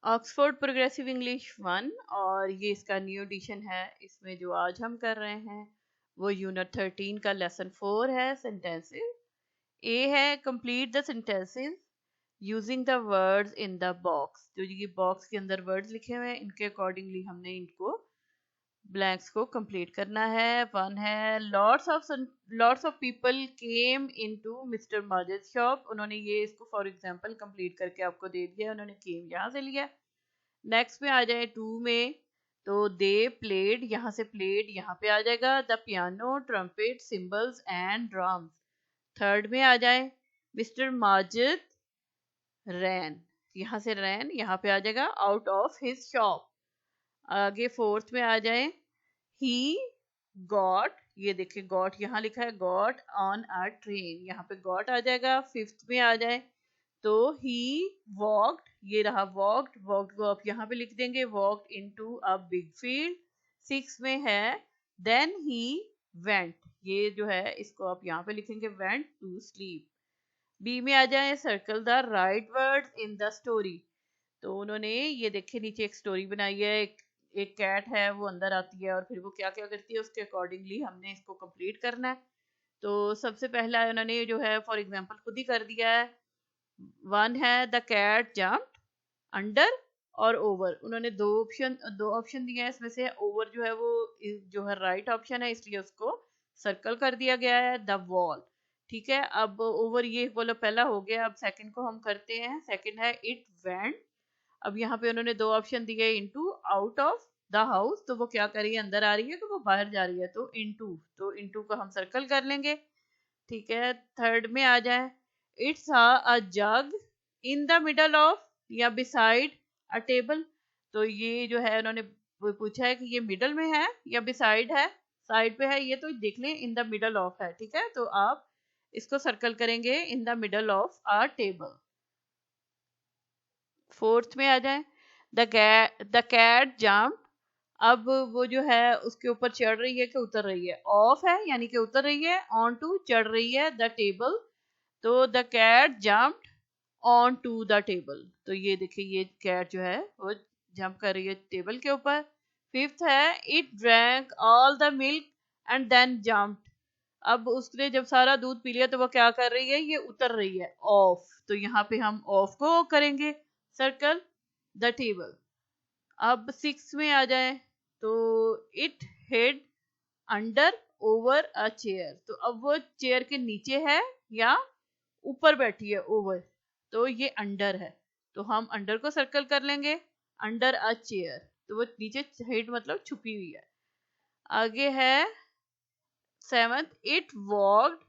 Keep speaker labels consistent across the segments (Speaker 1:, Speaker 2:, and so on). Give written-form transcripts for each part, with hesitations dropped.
Speaker 1: Oxford progressive English 1 और ये इसका न्यू एडिशन है। इसमें जो आज हम कर रहे हैं वो यूनिट 13 का लेसन 4 है, सेंटेंसेस। ए है complete the sentences using the words in the box. जो ये बॉक्स के अंदर वर्ड्स लिखे हुए हैं इनके अकॉर्डिंगली हमने इनको ब्लैंक्स को कंप्लीट करना है। वन है lots of people came into mister Majid shop. उन्होंने ये इसको फॉर एग्जांपल कंप्लीट करके आपको दे दिया। उन्होंने केम यहाँ से लिया। नेक्स्ट में आ जाए 2 में, तो दे प्लेड, यहाँ से प्लेड यहाँ पे आ जाएगा the piano trumpet symbols and drums. Third में आ जाए मिस्टर माजिद रैन, यहाँ से रैन यहाँ पे आ जाएगा आउट ऑफ हिज शॉप। आगे फोर्थ में आ जाए ही गॉट, ये देखिए गॉट यहाँ लिखा है, गॉट ऑन अ ट्रेन, यहाँ पे गॉट आ जाएगा। फिफ्थ में आ जाए तो ही वॉक्ड, ये रहा वॉक्ड, वॉक्ड को आप यहाँ पे लिख देंगे walked into a big field. Six में है देन ही वेंट, ये जो है इसको आप यहाँ पे लिखेंगे वेंट टू स्लीप। बी में आ जाए circle the right words in the story. तो उन्होंने ये देखिए नीचे एक स्टोरी बनाई है, एक कैट है वो अंदर आती है और फिर वो क्या क्या करती है उसके अकॉर्डिंगली हमने इसको कंप्लीट करना है। तो सबसे पहला उन्होंने जो है फॉर एग्जांपल खुद ही कर दिया है। वन है द कैट जंप्ड अंडर और ओवर। उन्होंने दो ऑप्शन दिए हैं, इसमें से ओवर जो है वो जो है राइट ऑप्शन है, इसलिए उसको सर्कल कर दिया गया है द वॉल। ठीक है, अब ओवर ये बोलो पहला हो गया। अब सेकंड को हम करते हैं। सेकंड है इट वेंट। अब यहाँ पे उन्होंने दो ऑप्शन दिए, into out of the house, तो वो क्या कर रही है अंदर आ रही है तो वो बाहर जा रही है, तो इनटू को हम सर्कल कर लेंगे। ठीक है, थर्ड में आ जाए it's a jug in the middle of या बिसाइड अ टेबल। तो ये जो है उन्होंने पूछा है कि ये मिडल में है या बिसाइड है, साइड पे है, ये तो देख लें इन द मिडल ऑफ है। ठीक है, तो आप इसको सर्कल करेंगे इन the middle of a table. Fourth में आ जाए द कैट जम्प। अब वो जो है उसके ऊपर चढ़ रही है कि उतर रही है, ऑफ है यानी कि उतर रही है, ऑन टू चढ़ रही है द टेबल, तो the cat jumped on to the table. तो ये देखिए ये कैट जो है वो जंप कर रही है टेबल के ऊपर। फिफ्थ है it drank all the milk and then jumped. अब उसने जब सारा दूध पी लिया तो वो क्या कर रही है, ये उतर रही है, ऑफ। तो यहाँ पे हम ऑफ को करेंगे सर्कल द टेबल। अब सिक्स में आ जाए तो it head under over a chair. तो अब वो चेयर के नीचे है या ऊपर बैठी है, ओवर, तो ये अंडर है, तो हम अंडर को सर्कल कर लेंगे अंडर अ चेयर, तो वो नीचे हेड मतलब छुपी हुई है। आगे है सेवंथ इट वॉक्ड,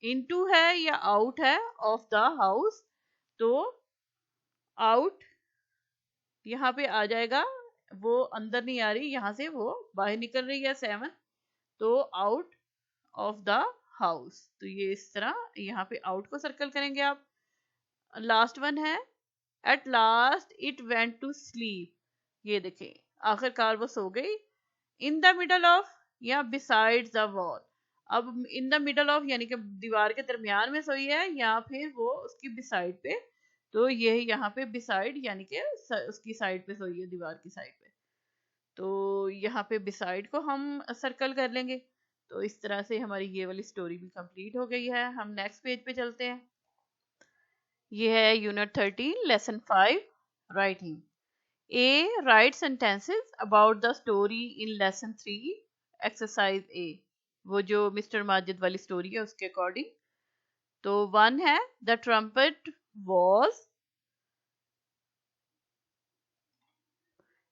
Speaker 1: इनटू है या आउट है ऑफ द हाउस, तो आउट यहाँ पे आ जाएगा, वो अंदर नहीं आ रही, यहाँ से वो बाहर निकल रही है सेवन, तो आउट ऑफ द हाउस। तो ये इस तरह यहाँ पे आउट को सर्कल करेंगे आप। लास्ट वन है at last it went to sleep. ये देखें आखिरकार वो सो गई इन द मिडल ऑफ या बिसाइड द वॉल। अब इन द मिडल ऑफ यानी कि दीवार के दरमियान में सोई है या फिर वो उसकी बिसाइड पे, तो ये यहाँ पे बिसाइड यानी कि उसकी साइड पे सोई है, दीवार की साइड पे, तो यहाँ पे बिसाइड को हम सर्कल कर लेंगे। तो इस तरह से हमारी ये वाली स्टोरी भी कंप्लीट हो गई है। हम नेक्स्ट पेज पे चलते हैं। ये है unit 13 lesson 5 writing. A. Write sentences about the story in lesson 3 exercise A। वो जो मिस्टर माजिद वाली स्टोरी है उसके अकॉर्डिंग। तो वन है द ट्रम्पेट वॉज,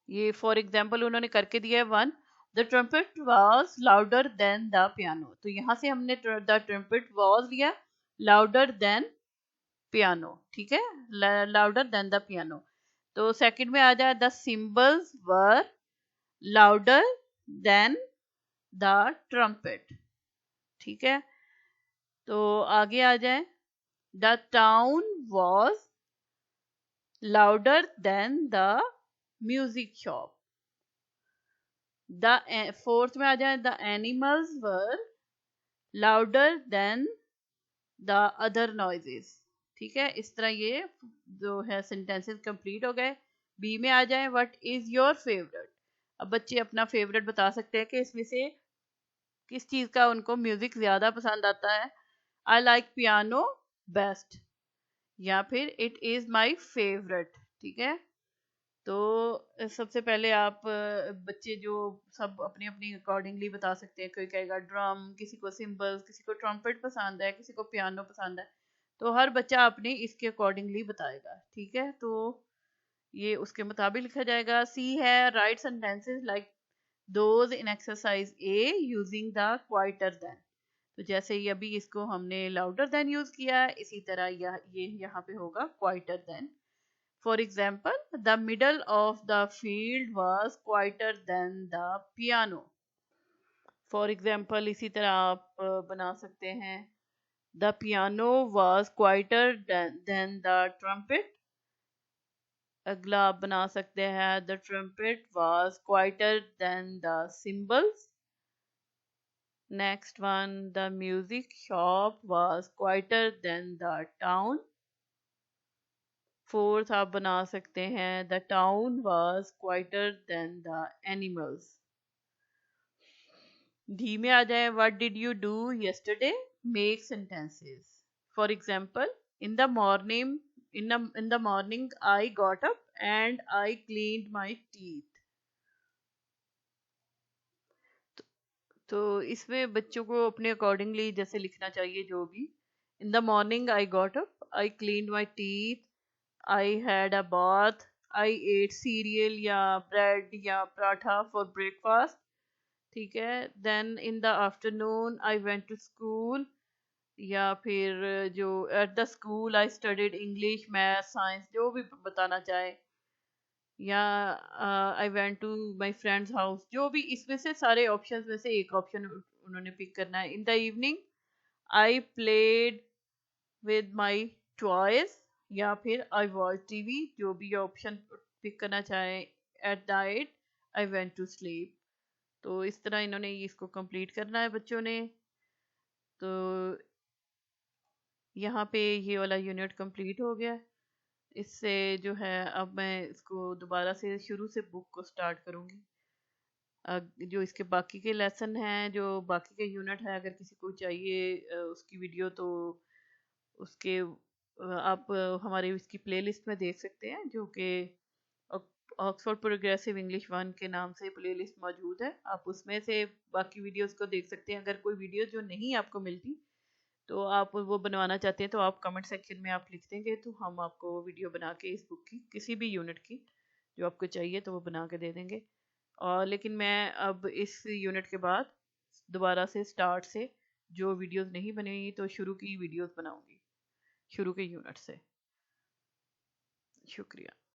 Speaker 1: ये फॉर एग्जाम्पल उन्होंने करके दिया है one, the trumpet was louder than the piano. तो यहाँ से हमने द ट्रम्पेट वॉज लिया लाउडर देन पियानो। ठीक है, लाउडर देन द पियानो। तो सेकंड में आ जाए the symbols were louder than the trumpet. ठीक है, तो आगे आ जाए the town was louder than the music shop. The fourth में आ जाए the animals were louder than the other noises. ठीक है, इस तरह ये जो है सेंटेंसेस कंप्लीट हो गए। बी में आ जाए, व्हाट इज योर फेवरेट। अब बच्चे अपना फेवरेट बता सकते हैं कि इसमें से किस चीज का उनको म्यूजिक ज्यादा पसंद आता है। आई लाइक पियानो बेस्ट, या फिर इट इज माई फेवरेट। ठीक है, तो सबसे पहले आप बच्चे जो सब अपनी अपनी अकॉर्डिंगली बता सकते हैं। कोई कहेगा ड्रम, किसी को सिंबल्स, किसी को ट्रम्पेट पसंद है, किसी को पियानो पसंद है। तो हर बच्चा अपने इसके अकॉर्डिंगली बताएगा। ठीक है, तो ये उसके मुताबिक लिखा जाएगा। सी है, write sentences like those in exercise A using the quieter than. तो जैसे ही अभी इसको हमने लाउडर देन यूज किया है, इसी तरह ये यहाँ पे होगा quieter than. For example, the middle of the field was quieter than the piano. For example, इसी तरह आप बना सकते हैं the piano was quieter than the trumpet. अगला आप बना सकते हैं the trumpet was quieter than the cymbals. Next one, the music shop was quieter than the town. Fourth आप बना सकते हैं the town was quieter than the animals. D में आ जाए what did you do yesterday, make sentences. For example, in the morning in the morning I got up and I cleaned my teeth. तो इसमें बच्चों को अपने accordingly जैसे लिखना चाहिए जो भी। इन the morning I got up, I cleaned my teeth, I had a bath, I ate cereal या bread या पराठा for breakfast। ठीक है, then in the afternoon I went to school, या फिर जो at the school I studied English, math, science, जो भी बताना चाहे, या I went to my friend's house। जो भी इसमें से सारे ऑप्शंस में से एक ऑप्शन उन्होंने पिक करना है। In the evening I played with my toys, या फिर आई वॉच टीवी, जो भी ऑप्शन पिक करना चाहे। At night I went to sleep. तो इस तरह इन्होंने इसको कंप्लीट करना है बच्चों ने। तो यहाँ पे ये वाला यूनिट कंप्लीट हो गया। इससे जो है अब मैं इसको दोबारा से शुरू से बुक को स्टार्ट करूँगी। जो इसके बाकी के लेसन हैं, जो बाकी के यूनिट है, अगर किसी को चाहिए उसकी वीडियो, तो उसके आप हमारे इसकी प्लेलिस्ट में देख सकते हैं, जो कि ऑक्सफोर्ड प्रोग्रेसिव इंग्लिश 1 के नाम से प्लेलिस्ट मौजूद है। आप उसमें से बाकी वीडियोस को देख सकते हैं। अगर कोई वीडियो जो नहीं आपको मिलती, तो आप वो बनवाना चाहते हैं, तो आप कमेंट सेक्शन में आप लिख देंगे, तो हम आपको वीडियो बना के इस बुक की किसी भी यूनिट की जो आपको चाहिए तो वो बना के दे देंगे। और लेकिन मैं अब इस यूनिट के बाद दोबारा से स्टार्ट से जो वीडियोस नहीं बनेगी, तो शुरू की वीडियोस बनाऊंगी, शुरू के यूनिट से। शुक्रिया।